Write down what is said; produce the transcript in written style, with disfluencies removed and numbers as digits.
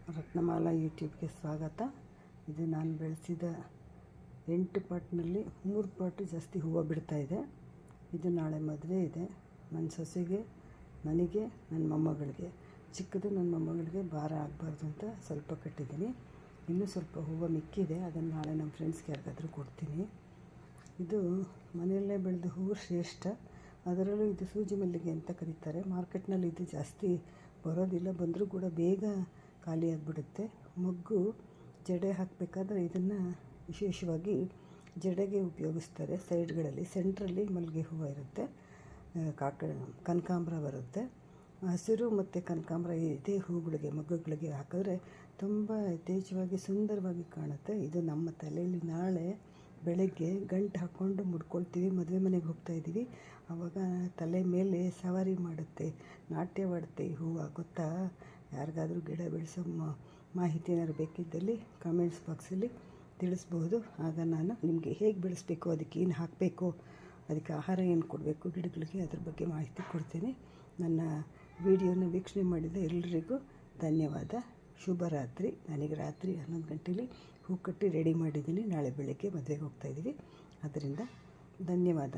ರತ್ನಮಾಲಾ ಯೂಟ್ಯೂಬ್ಗೆ ಸ್ವಾಗತ. ಇದು ನಾನು ಬೆಳೆಸಿದ 8 ಪಾಟ್ನಲ್ಲಿ 3 ಪಾಟು ಜಾಸ್ತಿ ಹೂವು ಬಿಡ್ತಾಯಿದೆ. ಇದು ನಾಳೆ ಮದುವೆ ಇದೆ. ನನ್ನ ಸೊಸೆಗೆ, ನನಗೆ, ನನ್ನ ಮೊಮ್ಮಗಳಿಗೆ. ಚಿಕ್ಕದು ನನ್ನ ಮೊಮ್ಮಗಳಿಗೆ ಭಾರ ಆಗಬಾರ್ದು ಅಂತ ಸ್ವಲ್ಪ ಕಟ್ಟಿದ್ದೀನಿ. ಇನ್ನೂ ಸ್ವಲ್ಪ ಹೂವು ಮಿಕ್ಕಿದೆ, ಅದನ್ನು ನಾಳೆ ನಮ್ಮ ಫ್ರೆಂಡ್ಸ್ಗೆ ಯಾರಿಗಾದರೂ ಕೊಡ್ತೀನಿ. ಇದು ಮನೆಯಲ್ಲೇ ಬೆಳೆದ ಹೂವು ಶ್ರೇಷ್ಠ. ಅದರಲ್ಲೂ ಇದು ಸೂಜಿ ಮಲ್ಲಿಗೆ ಅಂತ ಕರೀತಾರೆ. ಮಾರ್ಕೆಟ್ನಲ್ಲಿ ಇದು ಜಾಸ್ತಿ ಬರೋದಿಲ್ಲ, ಬಂದರೂ ಕೂಡ ಬೇಗ ಖಾಲಿಯಾಗಿಬಿಡುತ್ತೆ. ಮೊಗ್ಗು ಜಡೆ ಹಾಕಬೇಕಾದ್ರೆ ಇದನ್ನು ವಿಶೇಷವಾಗಿ ಜಡೆಗೆ ಉಪಯೋಗಿಸ್ತಾರೆ. ಸೈಡ್ಗಳಲ್ಲಿ ಸೆಂಟ್ರಲ್ಲಿ ಮಲ್ಲಿಗೆ ಹೂವು ಇರುತ್ತೆ, ಕನಕಾಂಬರ ಬರುತ್ತೆ. ಹಸಿರು ಮತ್ತು ಕನಕಾಂಬರ ಇದೇ ಹೂಗಳಿಗೆ ಮೊಗ್ಗುಗಳಿಗೆ ಹಾಕಿದ್ರೆ ತುಂಬ ಯಥೇಚ್ಛವಾಗಿ ಸುಂದರವಾಗಿ ಕಾಣುತ್ತೆ. ಇದು ನಮ್ಮ ತಲೆಯಲ್ಲಿ ನಾಳೆ ಬೆಳಗ್ಗೆ ಗಂಟು ಹಾಕ್ಕೊಂಡು ಮುಡ್ಕೊಳ್ತೀವಿ. ಮದುವೆ ಮನೆಗೆ ಹೋಗ್ತಾಯಿದ್ದೀವಿ, ಆವಾಗ ತಲೆ ಮೇಲೆ ಸವಾರಿ ಮಾಡುತ್ತೆ, ನಾಟ್ಯವಾಡುತ್ತೆ ಈ ಹೂವು. ಗೊತ್ತಾ? ಯಾರಿಗಾದರೂ ಗಿಡ ಬೆಳೆಸೋ ಮಾಹಿತಿ ಏನಾದ್ರು ಬೇಕಿದ್ದಲ್ಲಿ ಕಮೆಂಟ್ಸ್ ಬಾಕ್ಸಲ್ಲಿ ತಿಳಿಸ್ಬಹುದು. ಆಗ ನಾನು ನಿಮಗೆ ಹೇಗೆ ಬೆಳೆಸಬೇಕು, ಅದಕ್ಕೆ ಏನು ಹಾಕಬೇಕು, ಅದಕ್ಕೆ ಆಹಾರ ಏನು ಕೊಡಬೇಕು ಗಿಡಗಳಿಗೆ, ಅದ್ರ ಬಗ್ಗೆ ಮಾಹಿತಿ ಕೊಡ್ತೀನಿ. ನನ್ನ ವಿಡಿಯೋನ ವೀಕ್ಷಣೆ ಮಾಡಿದ ಎಲ್ಲರಿಗೂ ಧನ್ಯವಾದ. ಶುಭರಾತ್ರಿ. ನನಗೆ ರಾತ್ರಿ 11 ಗಂಟೆಲಿ ಹೂ ಕಟ್ಟಿ ರೆಡಿ ಮಾಡಿದ್ದೀನಿ. ನಾಳೆ ಬೆಳಗ್ಗೆ ಮದುವೆಗೆ ಹೋಗ್ತಾಯಿದ್ದೀವಿ, ಅದರಿಂದ ಧನ್ಯವಾದ.